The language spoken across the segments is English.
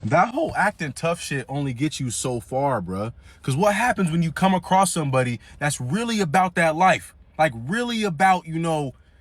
That whole acting tough shit only gets you so far, bruh. Because what happens when you come across somebody that's really about that life? Like, really about,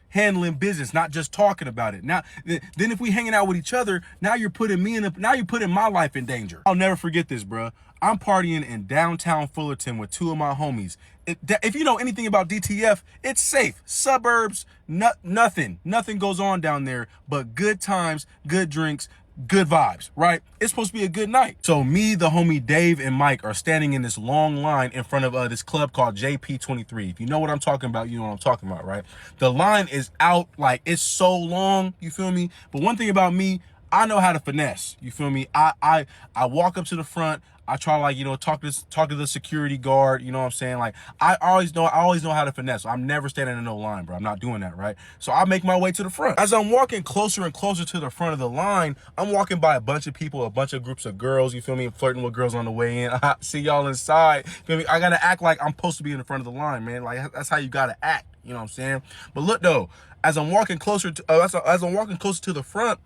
handling business, not just talking about it. Now, then if we hanging out with each other, now you're putting now you're putting my life in danger. I'll never forget this, bruh. I'm partying in downtown Fullerton with two of my homies. If you know anything about DTF, it's safe. Suburbs, nothing goes on down there but good times, good drinks, good vibes, right? It's supposed to be a good night. So me, the homie Dave, and Mike are standing in this long line in front of this club called JP23. If you know what I'm talking about, you know what I'm talking about, right? The line is out, like, it's so long, you feel me? But one thing about me, I know how to finesse, you feel me? I walk up to the front, I try to, like, talk to the security guard, you know what I'm saying? Like, I always know how to finesse. I'm never standing in no line, bro. I'm not doing that, right? So I make my way to the front. As I'm walking closer and closer to the front of the line, I'm walking by a bunch of people, a bunch of groups of girls, you feel me? Flirting with girls on the way in. I see y'all inside, you feel me? I gotta act like I'm supposed to be in the front of the line, man. Like, that's how you gotta act, you know what I'm saying? But look though, as I'm walking closer to, as I'm walking closer to the front,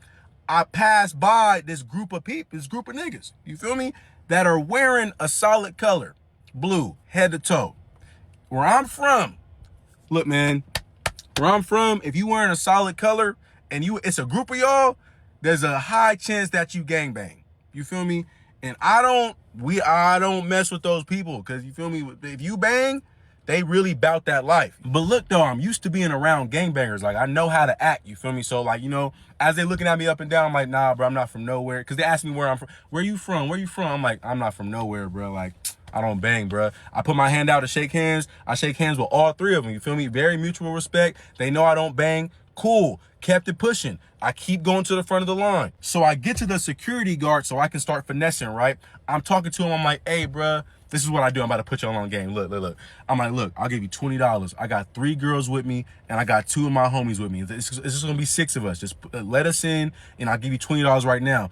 I pass by this group of people, this group of niggas, you feel me? That are wearing a solid color, blue, head to toe. Where I'm from, look, man, where I'm from, if you wearing a solid color and it's a group of y'all, there's a high chance that you gangbang. You feel me? And I don't mess with those people, because you feel me? If you bang, they really bout that life. But look though, I'm used to being around gangbangers. Like, I know how to act, you feel me? So, like, as they looking at me up and down, I'm like, nah, bro, I'm not from nowhere. Because they ask me where I'm from. Where you from? Where you from? I'm like, I'm not from nowhere, bro. Like, I don't bang, bro. I put my hand out to shake hands. I shake hands with all three of them, you feel me? Very mutual respect. They know I don't bang. Cool. Kept it pushing. I keep going to the front of the line. So I get to the security guard so I can start finessing, right? I'm talking to him. I'm like, hey, bro, this is what I do. I'm about to put you on game. Look. I'm like, look, I'll give you $20. I got 3 girls with me, and I got 2 of my homies with me. It's just going to be 6 of us. Just let us in, and I'll give you $20 right now.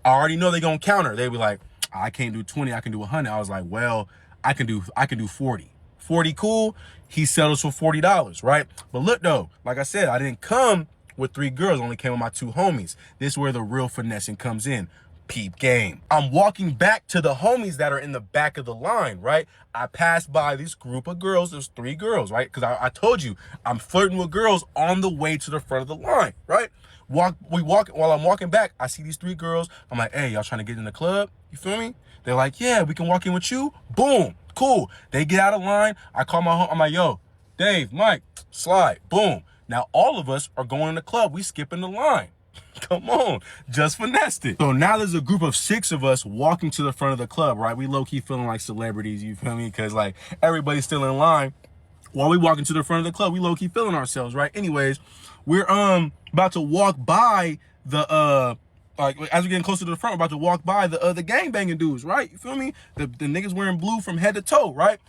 I already know they're going to counter. They be like, I can't do 20. I can do 100. I was like, well, I can do 40. 40 cool. He settles for $40, right? But look, though, like I said, I didn't come with 3 girls, only came with my 2 homies. This is where the real finessing comes in. Peep game. I'm walking back to the homies that are in the back of the line, right? I passed by this group of girls. There's 3 girls, right? Because I told you, I'm flirting with girls on the way to the front of the line, right? While I'm walking back, I see these 3 girls. I'm like, hey, y'all trying to get in the club? You feel me? They're like, yeah, we can walk in with you. Boom. Cool. They get out of line. I call my home. I'm like, yo, Dave, Mike, slide. Boom. Now all of us are going in the club. We skipping the line. Come on, just finessed it. So now there's a group of 6 of us walking to the front of the club, right? We low-key feeling like celebrities, you feel me? Because, like, everybody's still in line. While we walking to the front of the club, we low-key feeling ourselves, right? Anyways, we're about to walk by the like, as we're getting closer to the front, we're about to walk by the gangbanging dudes, right? You feel me? The niggas wearing blue from head to toe, right?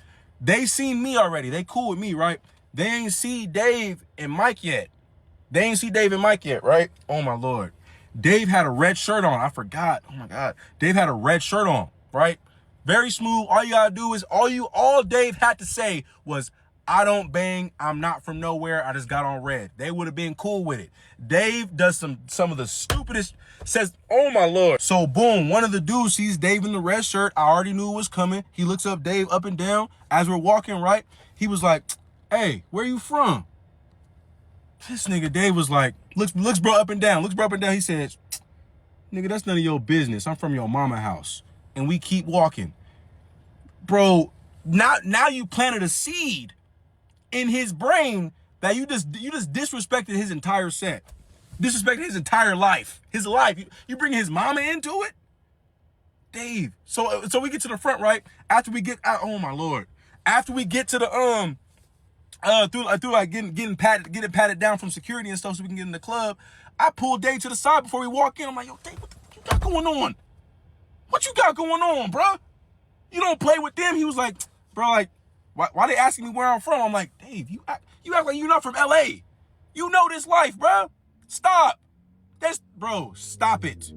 They seen me already. They cool with me, right? They ain't see Dave and Mike yet. Right? Oh my Lord. Dave had a red shirt on. I forgot. Oh my God. Dave had a red shirt on, right? Very smooth. All you gotta do is, all Dave had to say was, I don't bang. I'm not from nowhere. I just got on red. They would have been cool with it. Dave does some of the stupidest, says, oh my Lord. So boom, one of the dudes sees Dave in the red shirt. I already knew it was coming. He looks up Dave up and down as we're walking, right? He was like, hey, where you from? This nigga Dave was like, looks bro up and down. He says, nigga, that's none of your business. I'm from your mama house. And we keep walking. Bro, now you planted a seed in his brain that you just disrespected his entire set. Disrespected his entire life. His life. You bring his mama into it? Dave. So we get to the front, right? After we get out, oh my Lord. After we get to the through like getting patted down from security and stuff so we can get in the club, I pulled Dave to the side before we walk in. I'm like, yo, Dave, what you got going on? What you got going on, bro? You don't play with them. He was like, bro, like, why they asking me where I'm from? I'm like, Dave, you act like you're not from LA. You know this life, bro. Stop. Bro, stop it.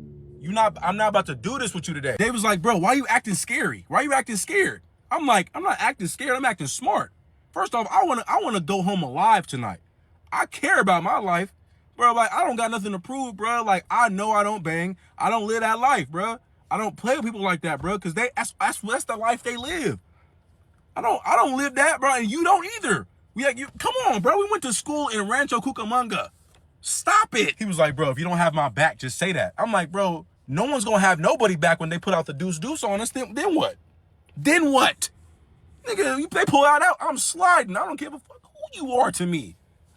I'm not about to do this with you today. Dave was like, bro, why you acting scary? Why you acting scared? I'm like, I'm not acting scared. I'm acting smart. First off, I want to go home alive tonight. I care about my life, Bro, like, I don't got nothing to prove, bro. Like, I know I don't bang. I don't live that life, bro. I don't play with people like that, bro, because that's the life they live. I don't live that, bro, and you don't either. Come on, bro. We went to school in Rancho Cucamonga. Stop it. He was like, bro, if you don't have my back, just say that. I'm like, bro, no one's gonna have nobody back when they put out the deuce on us. Then what? Then what? Nigga, they pull out, I'm sliding. I don't give a fuck who you are to me.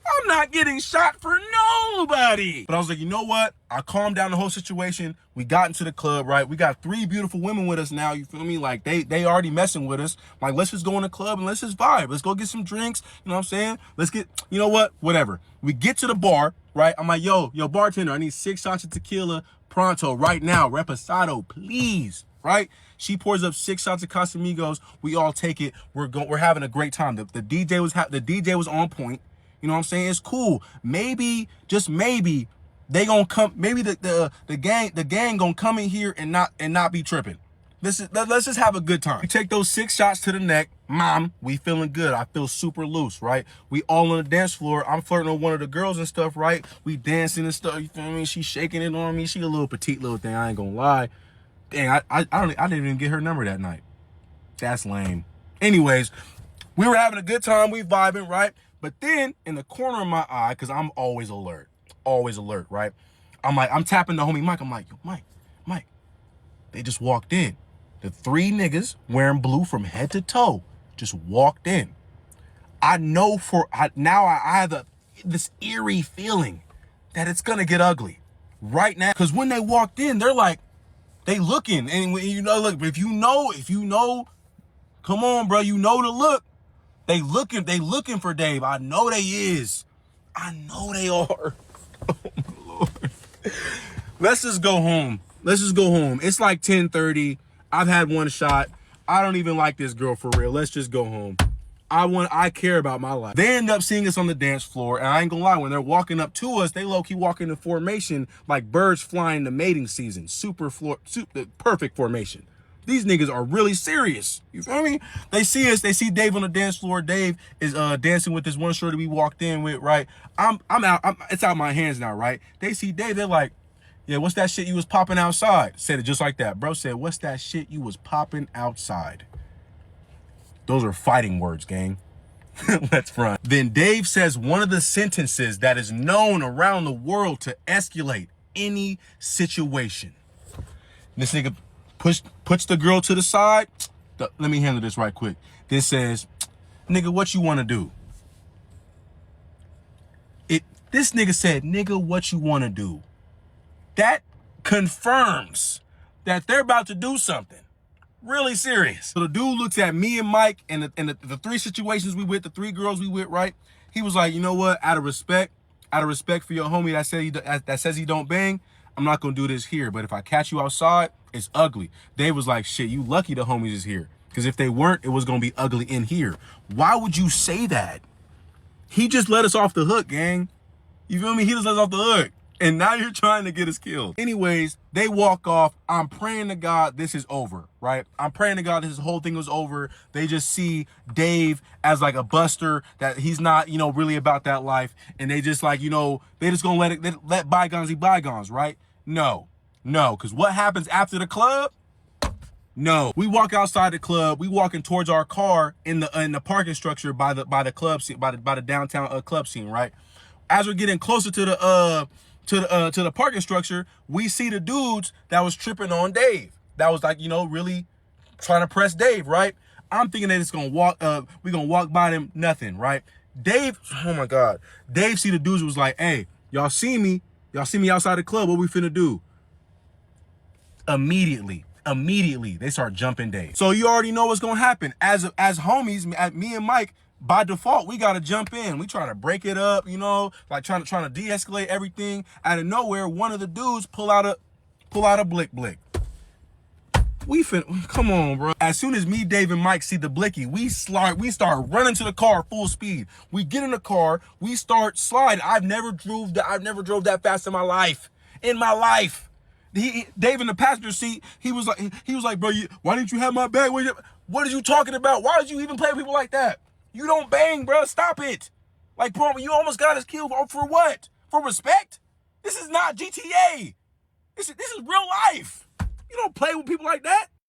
I'm not getting shot for nobody. But I was like, you know what? I calmed down the whole situation. We got into the club, right? We got 3 beautiful women with us now, you feel me? Like, they already messing with us. Like, let's just go in the club and let's just vibe. Let's go get some drinks, you know what I'm saying? Let's get, you know what? Whatever. We get to the bar, right? I'm like, yo, bartender, I need 6 shots of tequila pronto right now. Reposado, please, right? She pours up 6 shots of Casamigos. We all take it. We're having a great time. The DJ was on point. You know what I'm saying? It's cool. Maybe, just maybe, they gonna come. Maybe the gang gonna come in here and not be tripping. Let's just have a good time. We take those 6 shots to the neck. Mom, we feeling good. I feel super loose, right? We all on the dance floor. I'm flirting with one of the girls and stuff, right? We dancing and stuff. You feel me? She shaking it on me. She a little petite little thing. I ain't gonna lie. Dang, I didn't even get her number that night. That's lame. Anyways, we were having a good time. We vibing, right? But then in the corner of my eye, because I'm always alert, right? I'm tapping the homie Mike. I'm like, yo, Mike, they just walked in. The 3 niggas wearing blue from head to toe just walked in. I know I have this eerie feeling that it's gonna get ugly right now. Because when they walked in, they're like, they looking, and you know, look, if you know, come on, bro, you know the look. They looking for Dave. I know they is. I know they are. Oh my Lord. Let's just go home. It's like 10:30. I've had 1 shot. I don't even like this girl for real. Let's just go home. I care about my life. They end up seeing us on the dance floor, and I ain't gonna lie, when they're walking up to us, they low-key walk into formation like birds flying the mating season. Perfect formation. These niggas are really serious. You feel me? They see us. They see Dave on the dance floor. Dave is dancing with this one shorty we walked in with, right? I'm out. It's out of my hands now, right? They see Dave. They're like, yeah, what's that shit you was popping outside? Said it just like that. Bro said, what's that shit you was popping outside? Those are fighting words, gang. Let's run. Then Dave says one of the sentences that is known around the world to escalate any situation. This nigga puts the girl to the side. Let me handle this right quick. Then says, nigga, what you want to do? This nigga said, nigga, what you want to do? That confirms that they're about to do something really serious. So the dude looks at me and Mike and the 3 situations we with, the 3 girls we with, right? He was like, you know what? Out of respect for your homie that says he don't bang, I'm not gonna do this here. But if I catch you outside, it's ugly. Dave was like, shit, you lucky the homies is here. Because if they weren't, it was gonna be ugly in here. Why would you say that? He just let us off the hook, gang. You feel me? He just let us off the hook. And now you're trying to get us killed. Anyways, they walk off. I'm praying to God this is over, right? I'm praying to God this whole thing was over. They just see Dave as like a buster, that he's not, you know, really about that life. And they just like, you know, they just gonna let bygones be bygones, right? No, because what happens after the club? No. We walk outside the club. We walking towards our car in the parking structure by the club scene, by the downtown club scene, right? As we're getting closer to the parking structure, we see the dudes that was tripping on Dave. That was like, you know, really trying to press Dave, right? I'm thinking that it's gonna we're gonna walk by them, nothing, right? Dave, oh my God. Dave see the dudes was like, hey, y'all see me outside the club, what we finna do? Immediately, they start jumping Dave. So you already know what's gonna happen. As homies, me and Mike, by default, we gotta jump in. We trying to break it up, you know, like trying to de-escalate everything. Out of nowhere, one of the dudes pull out a blick. Come on, bro. As soon as me, Dave, and Mike see the blicky, we start running to the car full speed. We get in the car, we start sliding. I've never drove that fast in my life. Dave in the passenger seat, he was like, bro, why didn't you have my bag? What are you talking about? Why did you even play with people like that? You don't bang, bro. Stop it. Like, bro, you almost got us killed. For what? for respect. This is not GTA. This is real life. You don't play with people like that.